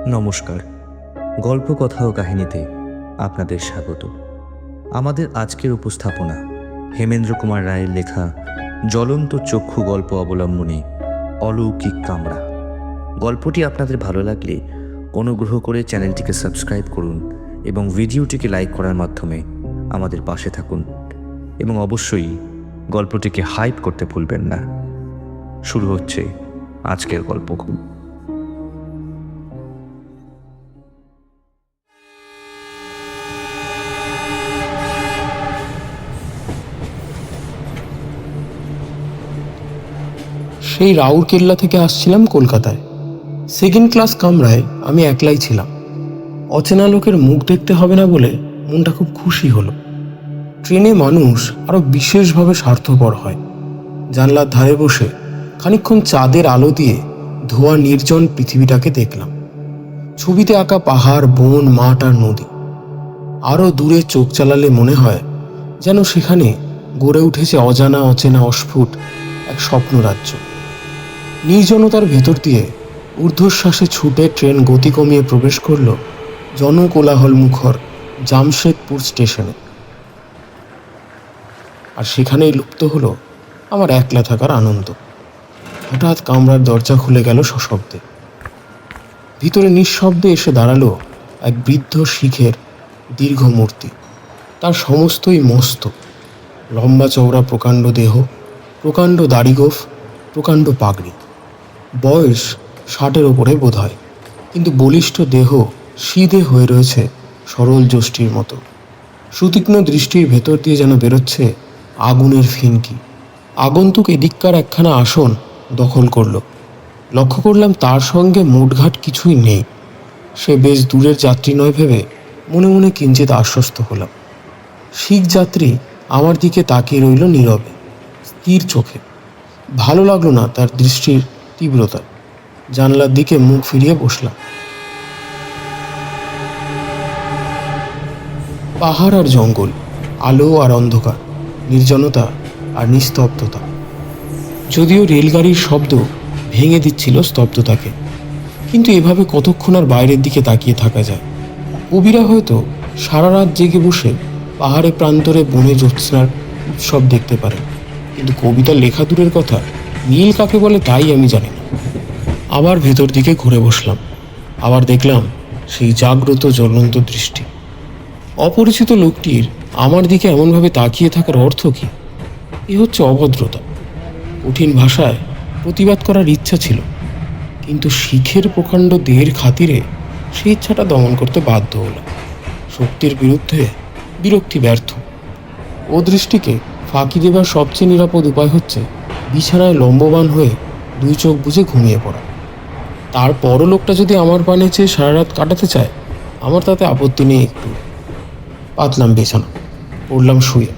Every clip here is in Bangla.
নমস্কার, গল্প কথা ও কাহিনীতে আপনাদের স্বাগত। আমাদের আজকের উপস্থাপনা হেমেন্দ্র কুমার রায়ের লেখা জ্বলন্ত চক্ষু গল্প অবলম্বনে অলৌকিক কামরা। গল্পটি আপনাদের ভালো লাগলে অনুগ্রহ করে চ্যানেলটিকে সাবস্ক্রাইব করুন এবং ভিডিওটিকে লাইক করার মাধ্যমে আমাদের পাশে থাকুন, এবং অবশ্যই গল্পটিকে হাইপ করতে ভুলবেন না। শুরু হচ্ছে আজকের গল্প। সেই রাউরকেল্লা থেকে আসছিলাম কলকাতায়। সেকেন্ড ক্লাস কামরায় আমি একলাই ছিলাম। অচেনা লোকের মুখ দেখতে হবে না বলে মনটা খুব খুশি হলো। ট্রেনে মানুষ আরো বিশেষভাবে স্বার্থপর হয়। জানলার ধারে বসে খানিকক্ষণ চাঁদের আলো দিয়ে ধোয়া নির্জন পৃথিবীটাকে দেখলাম। ছবিতে আঁকা পাহাড়, বন, মাঠ আর নদী। আরো দূরে চোখ চালালে মনে হয় যেন সেখানে গড়ে উঠেছে অজানা, অচেনা, অস্ফুট এক স্বপ্ন রাজ্য। নির্জনতার ভেতর দিয়ে ঊর্ধ্বশ্বাসে ছুটে ট্রেন গতি কমিয়ে প্রবেশ করল জনকোলাহল মুখর জামশেদপুর স্টেশনে। আর সেখানেই লুপ্ত হলো আমার একলা থাকার আনন্দ। হঠাৎ কামরার দরজা খুলে গেল সশব্দে। ভিতরে নিঃশব্দে এসে দাঁড়ালো এক বৃদ্ধ শিখের দীর্ঘ মূর্তি। তার সমস্তই মস্ত, লম্বা চওড়া প্রকাণ্ড দেহ, প্রকাণ্ড দাড়িগোঁফ, প্রকাণ্ড পাগড়ি। বয়স 60-এর ওপরে বোধ হয়, কিন্তু বলিষ্ঠ দেহ সিধে হয়ে রয়েছে সরল যষ্টির মতো। সুতীক্ষ্ণ দৃষ্টির ভেতর দিয়ে যেন বেরোচ্ছে আগুনের ফিনকি। আগন্তুক এদিককার একখানা আসন দখল করল। লক্ষ্য করলাম তার সঙ্গে মোটঘাট কিছুই নেই। সে বেশ দূরের যাত্রী নয় ভেবে মনে মনে কিঞ্চিত আশ্বস্ত হলাম। শিখ যাত্রী আমার দিকে তাকিয়ে রইল নীরবে, স্থির চোখে। ভালো লাগলো না তার দৃষ্টির তীব্রতা। জানলার দিকে মুখ ফিরিয়ে বসলাম। পাহাড় আর জঙ্গল, আলো আর অন্ধকার, নির্জনতা আর নিস্তব্ধতা। যদিও রেলগাড়ির শব্দ ভেঙে দিচ্ছিল স্তব্ধতাকে, কিন্তু এভাবে কতক্ষণ আর বাইরের দিকে তাকিয়ে থাকা যায়? কবিরা হয়তো সারা রাত জেগে বসে পাহাড়ে প্রান্তরে বনে জ্যোৎস্নার উৎসব দেখতে পারে, কিন্তু কবিতা লেখা দূরের কথা, নীল কাকে বলে তাই আমি জানি না। আবার ভেতর দিকে ঘুরে বসলাম। আবার দেখলাম সেই জাগ্রত জ্বলন্ত দৃষ্টি। অপরিচিত লোকটির আমার দিকে এমনভাবে তাকিয়ে থাকার অর্থ কি? এ হচ্ছে অভদ্রতা। কঠিন ভাষায় প্রতিবাদ করার ইচ্ছা ছিল, কিন্তু শিখের প্রকাণ্ড দেহের খাতিরে সেই ইচ্ছাটা দমন করতে বাধ্য হলাম। শক্তির বিরুদ্ধে বিরক্তি ব্যর্থ। ও দৃষ্টিকে ফাঁকি দেবার সবচেয়ে নিরাপদ উপায় হচ্ছে বিছানায় লম্ববান হয়ে দুই চোখ বুজে ঘুমিয়ে পড়া। তারপরও লোকটা যদি আমার পানে চেয়ে সারা রাত কাটাতে চায়, আমার তাতে আপত্তি নেই একটু। পাতলাম বিছানা, পড়লাম শুয়ে,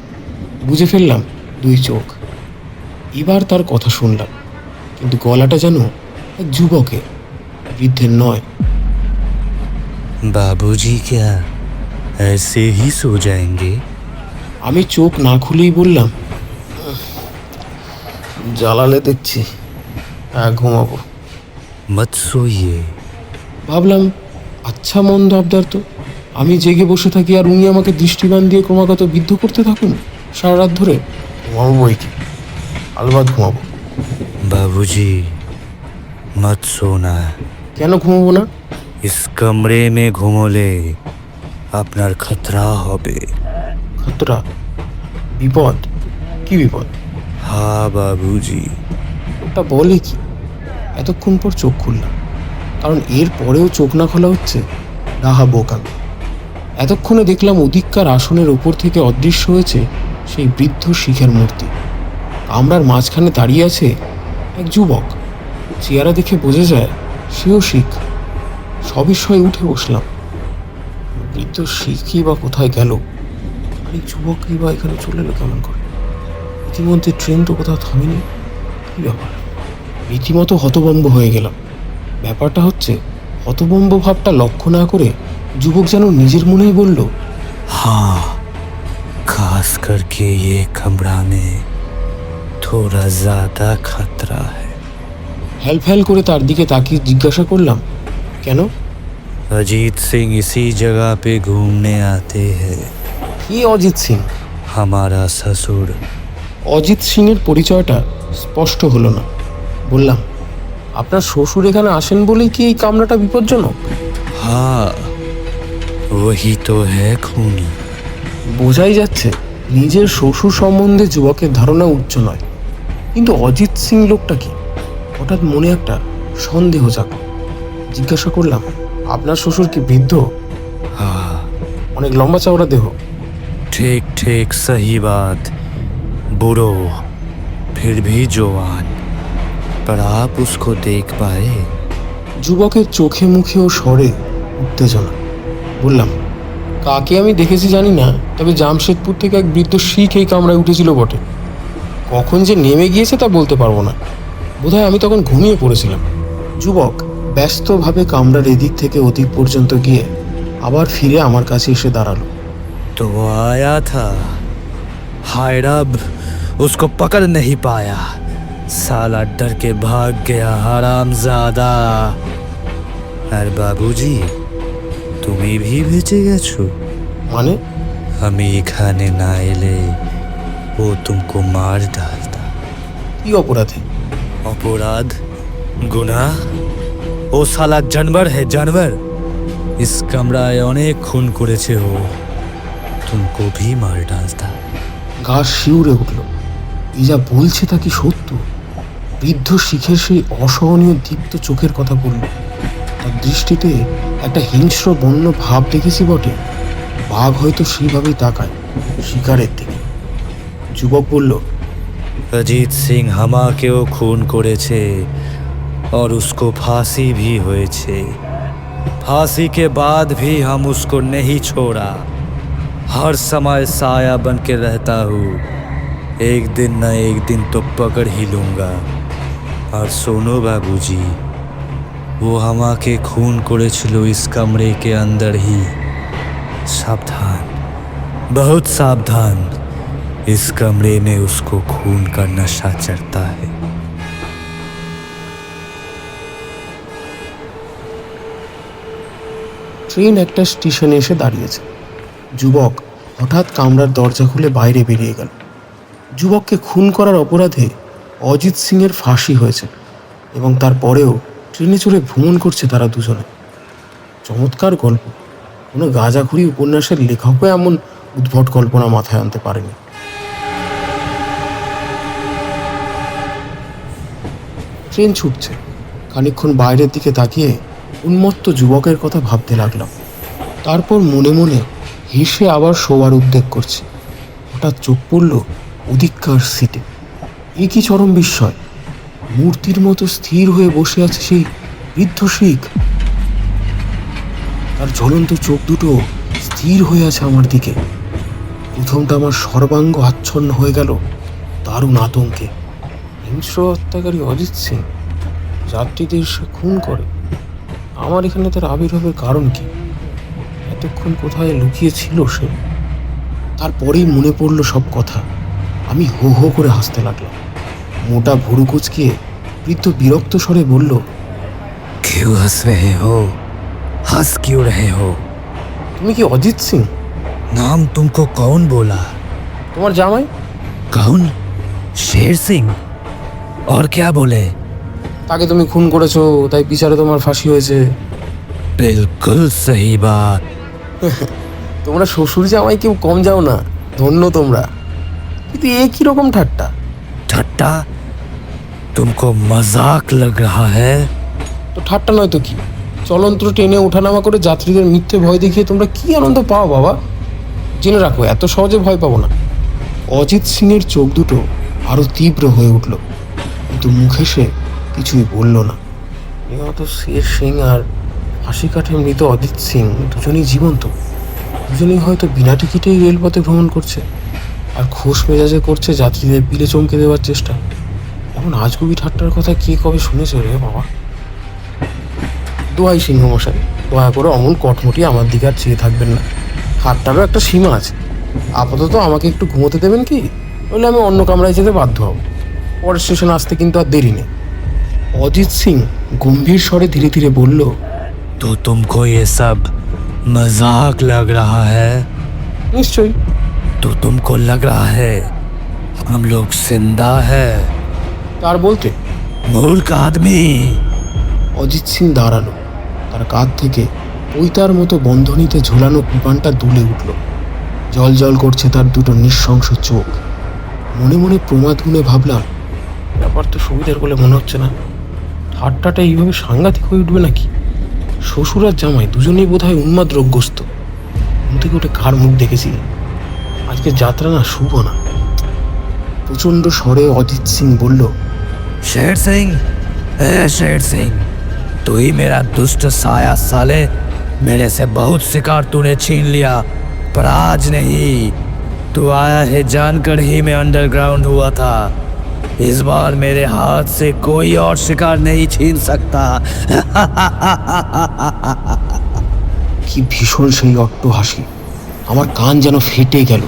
বুঝে ফেললাম দুই চোখ। এবার তার কথা শুনলাম, কিন্তু গলাটা যেন এক যুবকের, বৃদ্ধের নয়। বাবুজি क्या ऐसे ही सो जाएंगे? আমি চোখ না খুলেই বললাম, জ্বালালে দেখছি, হ্যাঁ ঘুমাবো। मत सोइए। ভাবলাম, আচ্ছা মন্দ আবদার তো। আমি জেগে বসে থাকি আর উনি আমাকে দৃষ্টিবান দিয়ে ক্রমাগত বিদ্ধ করতে থাকুন সারা রাত ধরে। ঘুমাবো বই কি, আলবাত ঘুমাবো। बाबूजी मत सोना। কেন ঘুমাবো না? इस कमरे में घुमोले আপনার খতরা হবে। খতরা? বিপদ? কি বিপদ? হ্যাঁ বাবুজি। ওটা বলে কি? এতক্ষণ পর চোখ খুললাম, কারণ এর পরেও চোখ না খোলা হচ্ছে ডাহা বোকামি। এতক্ষণে দেখলাম ওদিককার আসনের উপর থেকে অদৃশ্য হয়েছে সেই বৃদ্ধ শিখের মূর্তি। কামরার মাঝখানে দাঁড়িয়ে আছে এক যুবক। চেহারা দেখে বোঝা যায় সেও শিখ। সবিস্ময়ে উঠে বসলাম। বৃদ্ধ শিখই বা কোথায় গেল? আর এই যুবকই বা এখানে চলে এলো কেমন করে? ইতিমধ্যে ট্রেন তো কোথাও থামেনি। কি ব্যাপার? রীতিমতো হতভম্ব হয়ে গেলাম। ব্যাপারটা হচ্ছে, হতভম্ব ভাবটা লক্ষ্য না করে যুবক যেন নিজের মনেই বলল, हाँ, खास करके ये कमरा में थोड़ा ज्यादा खतरा है। ফ্যাল ফ্যাল করে তার দিকে তাকিয়ে জিজ্ঞাসা করলাম, কেন? अजीत सिंह इसी जगह पे घूमने आते हैं। কি অজিত সিং? हमारा ससुर। অজিত সিংয়ের পরিচয়টা স্পষ্ট হলো না। বললাম, আপনার শ্বশুর এখানে আসেন বলেই কি এই কামরাটা বিপজ্জনক? हाँ, वही तो है खूनी। বোঝাই যাচ্ছে নিজের শ্বশুর সম্বন্ধে যুবকের ধারণা উচ্চ নয়। কিন্তু অজিত সিং লোকটা কি? হঠাৎ মনে একটা সন্দেহ জাগল। জিজ্ঞাসা করলাম, আপনার শ্বশুর কি বৃদ্ধ? हाँ, অনেক লম্বা চওড়া দেহ? ठीक ठीक सही बात। बुरो फिर भी जवान। पर आप उसको देख पाए? যুবকের চোখে মুখে ও স্বরে উত্তেজনা। বললাম, কাকে আমি দেখেছি জানি না, তবে জামশেদপুর থেকে এক বৃদ্ধ শিখ এই কামরায় উঠেছিল বটে। কখন যে নেমে গিয়েছে তা বলতে পারবো না। বোধহয় আমি তখন ঘুমিয়ে পড়েছিলাম। যুবক ব্যস্তভাবে কামরার এদিক থেকে ওদিক পর্যন্ত গিয়ে আবার ফিরে আমার কাছে এসে দাঁড়ালো। तो वो आया था। हाय रब, उसको पकड़ नहीं पाया। साला डर के भाग गया हरामजादा। আর বাবুজি, তুমি भी বেঁচে গেছো। মানে? আমি এখানে না এলে ও तुमको मार डालता। কি অপরাধে? अपराध गुनाह? ও সালা जानवर है जानवर। इस कमराয় অনেক খুন করেছে ও। तुमको भी मार डालता। গা শিউরে উঠল। এই যা বলছে তা কি সত্য? বৃদ্ধ শিখের সেই অসহনীয় দীপ্ত চোখের কথা বলল। তার দৃষ্টিতে একটা হিংস্র বন্য ভাব দেখেছি বটে। বাঘ হয়তো সেইভাবেই তাকায় শিকারের দিকে। যুবক বলল, अजीत सिंह আমাকেও খুন করেছে और उसको फांसी भी হয়েছে। फांसी के बाद भी हम उसको नहीं छोड़ा। हर समय साया बन के रहता हूँ। एक दिन न एक दिन तो पकड़ ही लूंगा। और सुनो बाबूजी, वो আমাকে খুন করেছিল इस कमरे के अंदर ही। सावधान, बहुत सावधान। इस कमरे में उसको खून का नशा चढ़ता है। ট্রেন একটা স্টেশনে এসে দাঁড়িয়েছে। যুবক হঠাৎ কামরার দরজা খুলে বাইরে বেরিয়ে গেল। যুবককে খুন করার অপরাধে অজিত সিংয়ের ফাঁসি হয়েছে এবং তারপরেও ট্রেনে চড়ে ভ্রমণ করছে তারা দুজনে। চমৎকার গল্প। কোনো গাঁজাখুরি উপন্যাসের লেখকও এমন উদ্ভট কল্পনা মাথায় আনতে পারেনি। ট্রেন ছুটছে। খানিকক্ষণ বাইরের দিকে তাকিয়ে উন্মত্ত যুবকের কথা ভাবতে লাগলাম। তারপর মনে মনে হেসে আবার শোয়ার উদ্যোগ করছি। হঠাৎ চোখ পড়ল ওদিককার সিটে। এ কি চরম বিস্ময়! মূর্তির মতো স্থির হয়ে বসে আছে সেই বৃদ্ধ শিখ। তার জ্বলন্ত চোখ দুটো স্থির হয়ে আছে আমার দিকে। প্রথমটা আমার সর্বাঙ্গ আচ্ছন্ন হয়ে গেল দারুণ আতঙ্কে। হিংস্র হত্যাকারী অজিত সিং যাত্রীদের সে খুন করে। আমার এখানে তার আবির্ভাবের কারণ কি? এতক্ষণ কোথায় লুকিয়ে ছিল সে? তারপরেই মনে পড়ল সব কথা। আমি হো হো করে হাসতে লাগলাম। মোটা ভুরু কুচকিয়ে বৃদ্ধ বিরক্ত স্বরে বলল, क्यों हंस रहे हो? हंस क्यों रहे हो? তুমি কি অজিত সিং? नाम तुमको कौन बोला? তোমার জামাই। कौन? शेर सिंह? और क्या बोले? তাকে তুমি খুন করেছো, তাই বিচারে তোমার ফাঁসি হয়েছে। बिल्कुल सही बात। তোমরা শ্বশুর জামাই কেউ কম যাও না, ধন্য তোমরা। কিন্তু এ কি রকম ঠাট্টা? ठट्टा? तुमको मजाक लग रहा है? তো ঠাট্টা নয় তো কি? চলন্ত ট্রেনে ওঠানামা করে যাত্রীদের মিথ্যে ভয় দেখিয়ে তোমরা কি আনন্দ পাও বাবা? জেনে রাখো, এত সহজে ভয় পাবো না। অজিত সিংয়ের চোখ দুটো আরো তীব্র হয়ে উঠল, কিন্তু মুখে সে কিছুই বলল না। নিহত শের সিং আর ফাঁসি কাঠে মৃত অজিত সিং দুজনেই জীবন্ত। দুজনেই হয়তো বিনা টিকিটেই রেলপথে ভ্রমণ করছে আর খোশ মেজাজে করছে যাত্রীদের পিলে চমকে দেওয়ার চেষ্টা। এমন আজগুবি ঠাট্টার কথা কে কবে শুনেছে রে বাবা? দোহাই সিংহমশাই, দয়া করে অমন কটমটি আমার দিকে আর চেয়ে থাকবেন না। হাতটারও একটা সীমা আছে। আপাতত আমাকে একটু ঘুমোতে দেবেন কি? নইলে আমি অন্য কামরায় যেতে বাধ্য হব। পরের স্টেশন আসতে কিন্তু আর দেরি নেই। অজিত সিং গম্ভীর স্বরে ধীরে ধীরে বলল, तो तुमको ये सब मजाक लग रहा है? নিশ্চয়ই। तो तुमको लग रहा है हम लोग जिंदा है? তার বলতে मूर्ख आदमी। অজিত সিং দাঁড়ালো। তার কাঁধ থেকে পৈতার মতো বন্ধনীতে ঝোলানো কৃপানটা দুলে উঠল। জল জল করছে তার দুটো নিঃশংস চোখ। মনে মনে প্রমাদ গুনে ভাবলাম, ব্যাপার তো সুবিধার বলে মনে হচ্ছে না। ঠাট্টাটা এইভাবে সাংঘাতিক হয়ে উঠবে নাকি? শ্বশুর আর জামাই দুজনেই বোধ হয় উন্মাদ রোগগ্রস্ত। ঘুম থেকে উঠে কার মুখ দেখেছি? আজকে যাত্রা না শুভ না। প্রচণ্ড স্বরে অজিত সিং বলল, शेर सिंह, ए शेर सिंह, तू ही मेरा दुष्ट साया साले। मेरे से बहुत शिकार तूने छीन लिया, पर आज नहीं। तू आया है जानकर ही मैं अंडरग्राउंड हुआ था। इस बार मेरे हाथ से कोई और शिकार नहीं छीन सकता। কি ভীষণ সেই অট্ট হাসি! আমার কান যেন ফেটে গেল।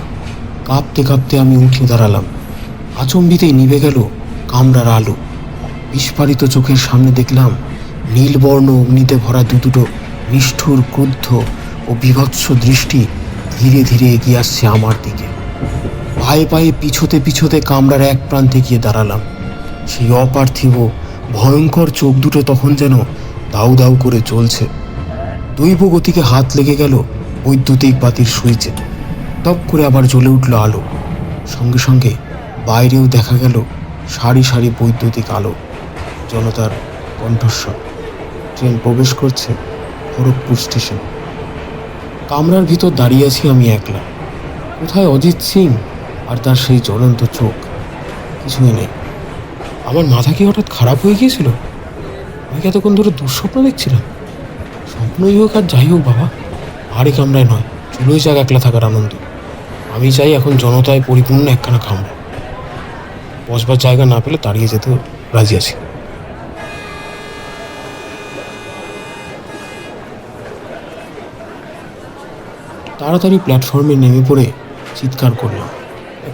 কাঁপতে কাঁপতে আমি উঠে দাঁড়ালাম। আচম্বিতেই নিভে গেল কামরার আলো। বিস্ফারিত চোখের সামনে দেখলাম নীলবর্ণ অগ্নিতে ভরা দুটো নিষ্ঠুর, ক্রুদ্ধ ও বিভৎস দৃষ্টি ধীরে ধীরে এগিয়ে আসছে আমার দিকে। পায়ে পায়ে পিছোতে পিছোতে কামরার এক প্রান্তে গিয়ে দাঁড়ালাম। সেই অপার্থিব ভয়ঙ্কর চোখ দুটো তখন যেন দাউ দাউ করে জ্বলছে। দৈব গতিকে হাত লেগে গেল বৈদ্যুতিক বাতির সুইচে। টপ করে আবার জ্বলে উঠল আলো। সঙ্গে সঙ্গে বাইরেও দেখা গেল সারি সারি বৈদ্যুতিক আলো, জনতার কণ্ঠস্বর। ট্রেন প্রবেশ করছে খড়গপুর স্টেশন। কামরার ভিতর দাঁড়িয়ে আছি আমি একলা। কোথায় অজিত সিং আর তার সেই জ্বলন্ত চোখ? কিছুই নেই। আমার মাথা কি হঠাৎ খারাপ হয়ে গিয়েছিল? আমি কি এতক্ষণ ধরে দুঃস্বপ্ন দেখছিলাম? স্বপ্নই হোক আর যাই হোক বাবা, আর এই কামরায় নয়, চুলোই যাক একলা থাকার আনন্দ। আমি চাই এখন জনতায় পরিপূর্ণ একখানা কামরা। বসবার জায়গা না পেলে দাঁড়িয়ে যেতে রাজি আছি। তাড়াতাড়ি প্ল্যাটফর্মে নেমে পড়ে চিৎকার করলাম,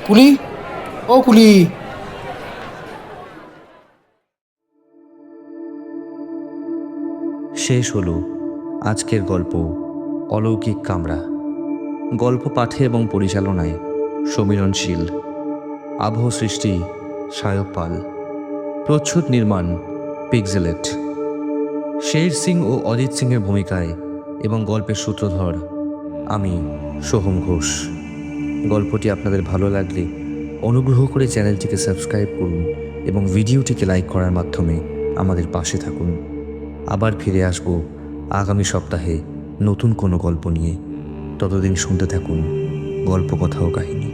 কুলি, ও কুলি! শেষ হলো আজকের গল্প অলৌকিক কামরা। গল্প পাঠে এবং পরিচালনায় সমীরণশীল, আবহ সৃষ্টি সায়ক পাল, প্রচ্ছদ নির্মাণ পিক্সেলেট। শের সিং ও অজিত সিংয়ের ভূমিকায় এবং গল্পের সূত্রধর আমি সোহম ঘোষ। গল্পটি আপনাদের ভালো লাগলে অনুগ্রহ করে চ্যানেলটিকে সাবস্ক্রাইব করুন এবং ভিডিওটিকে লাইক করার মাধ্যমে আমাদের পাশে থাকুন। আবার ফিরে আসব আগামী সপ্তাহে নতুন কোনো গল্প নিয়ে। ততদিন শুনতে থাকুন গল্প, কথা ও কাহিনী।